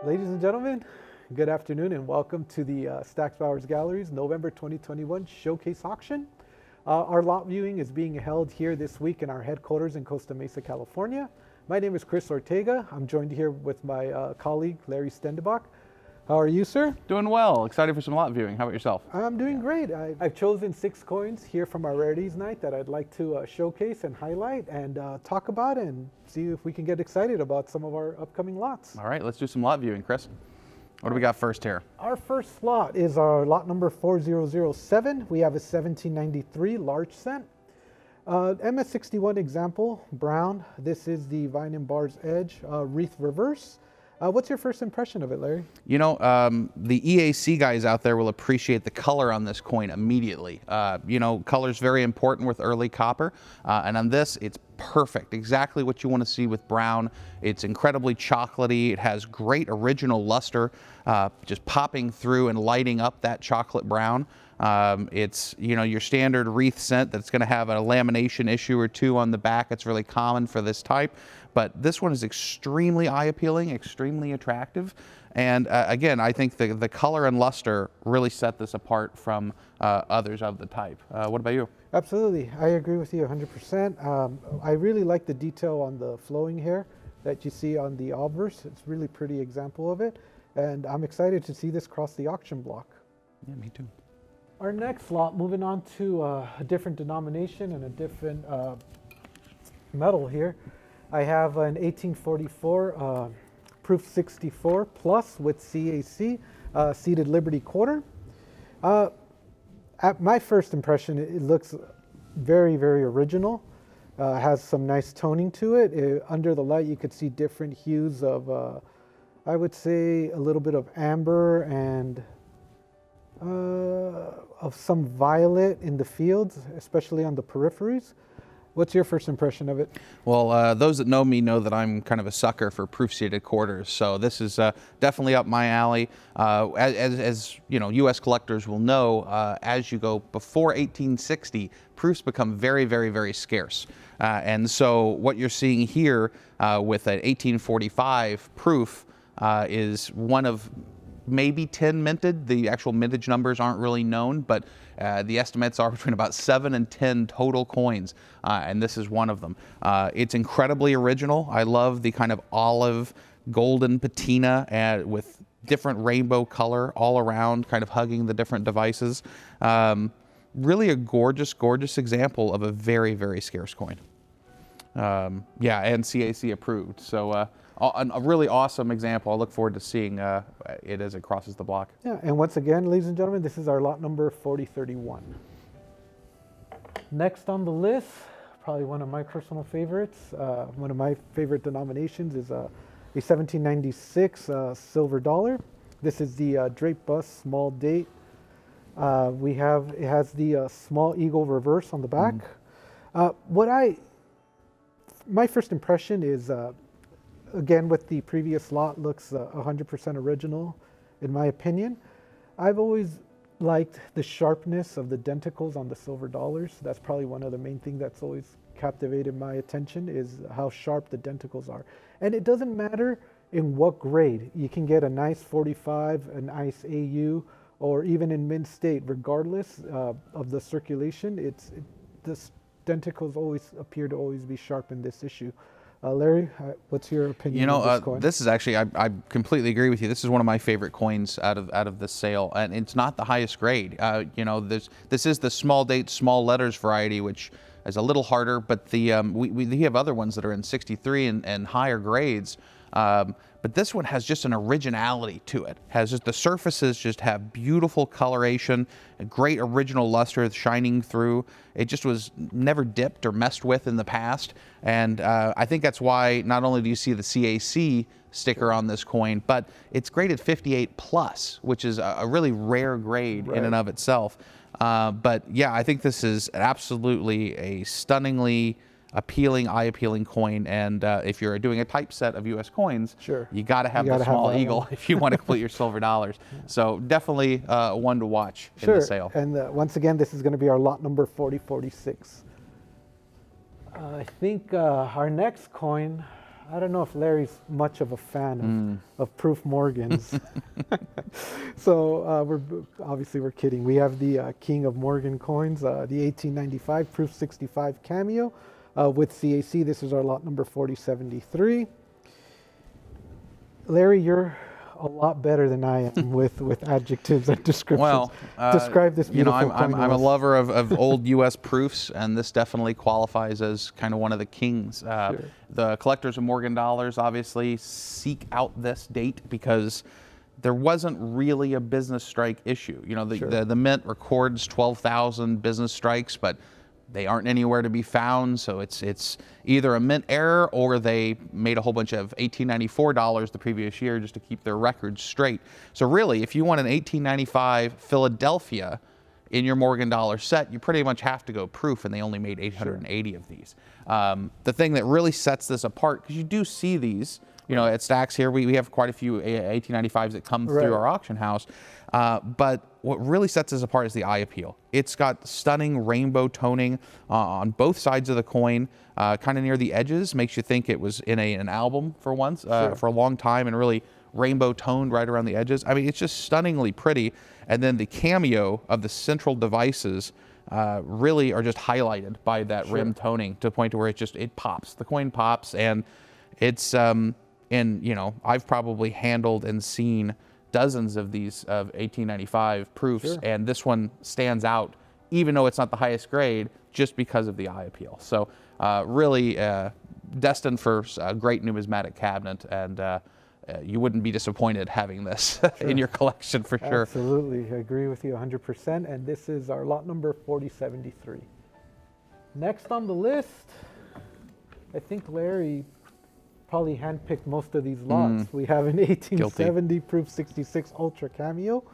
Ladies and gentlemen, good afternoon and welcome to the Stack's Bowers Gallery's November 2021 Showcase Auction. Our lot viewing is being held here this week in our headquarters in Costa Mesa, California. My name is Chris Ortega. I'm joined here with my colleague, Larry Stendebach. How are you, sir? Doing well. Excited for some lot viewing. How about yourself? I'm doing great. I've chosen 6 coins here from our Rarities Night that I'd like to showcase and highlight and talk about and see if we can get excited about some of our upcoming lots. All right, let's do some lot viewing, Chris. What do we got first here? Our first lot is our lot number 4007. We have a 1793 large cent. MS61 example, brown. This is the Vine and Bars Edge wreath reverse. What's your first impression of it, Larry? You know, the EAC guys out there will appreciate the color on this coin immediately. You know, color's very important with early copper, and on this, it's perfect. Exactly what you want to see with brown. It's incredibly chocolatey. It has great original luster, just popping through and lighting up that chocolate brown. It's, you know, your standard wreath scent that's going to have a lamination issue or two on the back. It's really common for this type, but this one is extremely eye appealing, extremely attractive. And again, I think the color and luster really set this apart from others of the type. What about you? Absolutely, I agree with you 100%. I really like the detail on the flowing hair that you see on the obverse. It's really pretty example of it. And I'm excited to see this cross the auction block. Yeah, me too. Our next lot, moving on to a different denomination and a different metal here. I have an 1844 proof 64 plus with CAC, seated Liberty quarter. At my first impression, it looks very, very original. Has some nice toning to it. Under the light, you could see different hues of, I would say, a little bit of amber and of some violet in the fields, especially on the peripheries. What's your first impression of it? Well, those that know me know that I'm kind of a sucker for proof-seated quarters, so this is definitely up my alley. As you know, U.S. collectors will know, as you go before 1860, proofs become very, very, very scarce. And so what you're seeing here with an 1845 proof is one of maybe 10 minted. The actual mintage numbers aren't really known, but the estimates are between about 7 and 10 total coins, and this is one of them. It's incredibly original. I love the kind of olive golden patina with different rainbow color all around, kind of hugging the different devices. Really a gorgeous, gorgeous example of a very, very scarce coin. Yeah, and CAC approved. So a really awesome example. I look forward to seeing it as it crosses the block. Yeah, and once again, ladies and gentlemen, this is our lot number 4031. Next on the list, probably one of my personal favorites, one of my favorite denominations is a 1796 silver dollar. This is the drape bust small date. It has the small eagle reverse on the back. My first impression is, again, with the previous lot, looks 100% original, in my opinion. I've always liked the sharpness of the denticles on the silver dollars. That's probably one of the main things that's always captivated my attention, is how sharp the denticles are. And it doesn't matter in what grade. You can get a nice 45, a nice AU, or even in mint state, regardless of the circulation. The denticles always appear to always be sharp in this issue. Larry, what's your opinion? You know, of this coin? this is actually, I completely agree with you. This is one of my favorite coins out of this sale, and it's not the highest grade. You know, this is the small date, small letters variety, which is a little harder, but we have other ones that are in 63 and higher grades. But this one has just an originality to it. Has just the surfaces just have beautiful coloration, a great original luster shining through. It just was never dipped or messed with in the past. And I think that's why not only do you see the CAC sticker on this coin, but it's graded 58 plus, which is a really rare grade in and of itself. But yeah, I think this is absolutely a stunningly appealing, eye-appealing coin, and if you're doing a typeset of U.S. coins, sure, you got to have the small eagle if you want to complete your silver dollars. So definitely one to watch in the sale. And once again, this is going to be our lot number 4046. I think our next coin, I don't know if Larry's much of a fan of proof Morgans. So we're kidding. We have the King of Morgan coins, the 1895 proof 65 cameo with CAC. This is our lot number 4073. Larry, you're a lot better than I am with adjectives and descriptions. Well, describe this beautiful coin. I'm a lover of old U.S. proofs, and this definitely qualifies as kind of one of the kings. Sure. The collectors of Morgan dollars obviously seek out this date because there wasn't really a business strike issue. You know, the mint records 12,000 business strikes, but they aren't anywhere to be found, so it's either a mint error or they made a whole bunch of $1894 the previous year just to keep their records straight. So really, if you want an 1895 Philadelphia in your Morgan dollar set, you pretty much have to go proof, and they only made 880 of these. The thing that really sets this apart, because you do see these, you know, at stacks here, we have quite a few 1895s that come through our auction house, but what really sets this apart is the eye appeal. It's got stunning rainbow toning on both sides of the coin, kind of near the edges, makes you think it was in an album for once, for a long time, and really rainbow toned right around the edges. I mean, it's just stunningly pretty. And then the cameo of the central devices really are just highlighted by that rim toning to the point to where it pops. The coin pops, and it's, and you know, I've probably handled and seen dozens of these of 1895 proofs, and this one stands out, even though it's not the highest grade, just because of the eye appeal. So really destined for a great numismatic cabinet, and you wouldn't be disappointed having this in your collection for sure. Absolutely, I agree with you 100%, and this is our lot number 4073. Next on the list, I think Larry probably handpicked most of these lots. We have an 1870 proof 66 ultra cameo,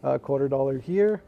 $0.25 here.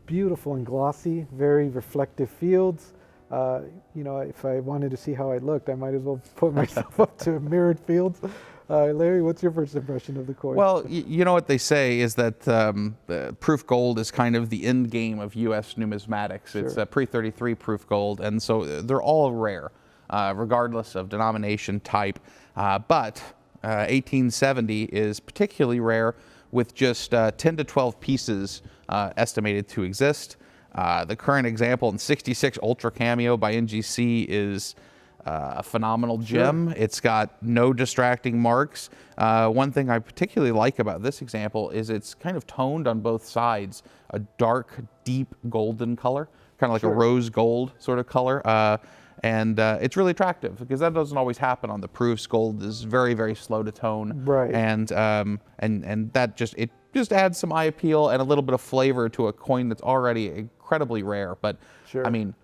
Beautiful and glossy, very reflective fields. You know, if I wanted to see how I looked, I might as well put myself up to mirrored fields. Larry, what's your first impression of the coin? Well, you know what they say is that proof gold is kind of the end game of U.S. numismatics. It's a pre-33 proof gold, and so they're all rare, regardless of denomination type. But 1870 is particularly rare, with just 10 to 12 pieces estimated to exist. The current example in 66 Ultra Cameo by NGC is a phenomenal gem. It's got no distracting marks. One thing I particularly like about this example is it's kind of toned on both sides, a dark, deep golden color, kind of like a rose gold sort of color. And it's really attractive because that doesn't always happen on the proofs. Gold is very, very slow to tone. And that just adds some eye appeal and a little bit of flavor to a coin that's already incredibly rare. But I mean,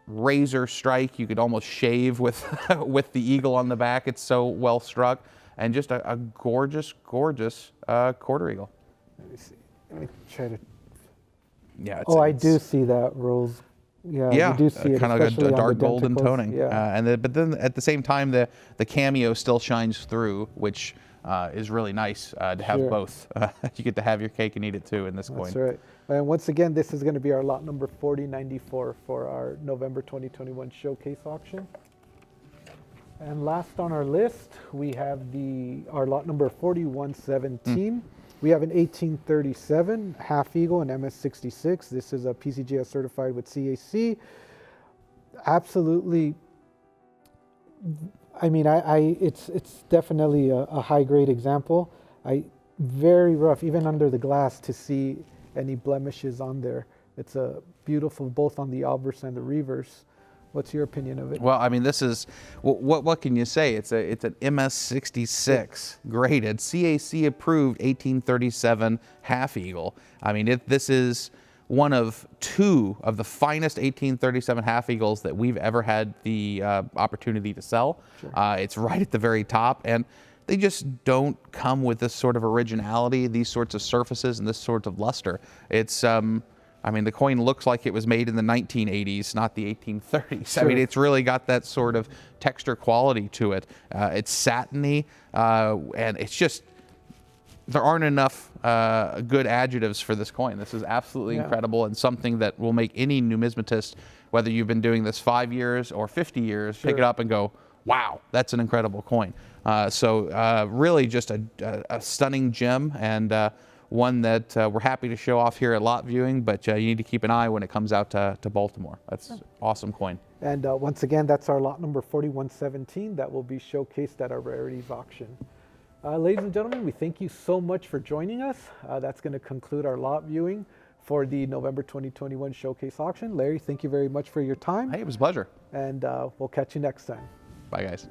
razor strike, you could almost shave with with the eagle on the back. It's so well struck, and just a gorgeous, gorgeous quarter eagle. Let me see. Let me try to. Yeah. I do see that rose. Yeah, we do see it, kind of like a dark golden toning. Yeah. But then at the same time, the cameo still shines through, which is really nice to have both. You get to have your cake and eat it too in this coin. That's right. And once again, this is going to be our lot number 4094 for our November 2021 showcase auction. And last on our list, we have our lot number 4117. We have an 1837 half eagle, an MS66. This is a PCGS certified with CAC. Absolutely. I mean, it's definitely a high grade example. Very rough, even under the glass, to see any blemishes on there. It's a beautiful, both on the obverse and the reverse. What's your opinion of it? Well, I mean, this is, what can you say? It's an MS66 graded, CAC approved 1837 half eagle. I mean, this is one of two of the finest 1837 half eagles that we've ever had the opportunity to sell. It's right at the very top, and they just don't come with this sort of originality, these sorts of surfaces, and this sort of luster. It's, I mean, the coin looks like it was made in the 1980s, not the 1830s. I mean, it's really got that sort of texture quality to it. It's satiny, and it's just, there aren't enough good adjectives for this coin. This is absolutely incredible, and something that will make any numismatist whether you've been doing this 5 years or 50 years, pick it Sure. up and go, wow, that's an incredible coin. So really just a stunning gem, and one that we're happy to show off here at Lot Viewing, but you need to keep an eye when it comes out to Baltimore. That's an awesome coin. And once again, that's our lot number 4117 that will be showcased at our Rarities auction. Ladies and gentlemen, we thank you so much for joining us. That's going to conclude our lot viewing for the November 2021 showcase auction. Larry, thank you very much for your time, Hey, it was a pleasure. and we'll catch you next time. Bye, guys.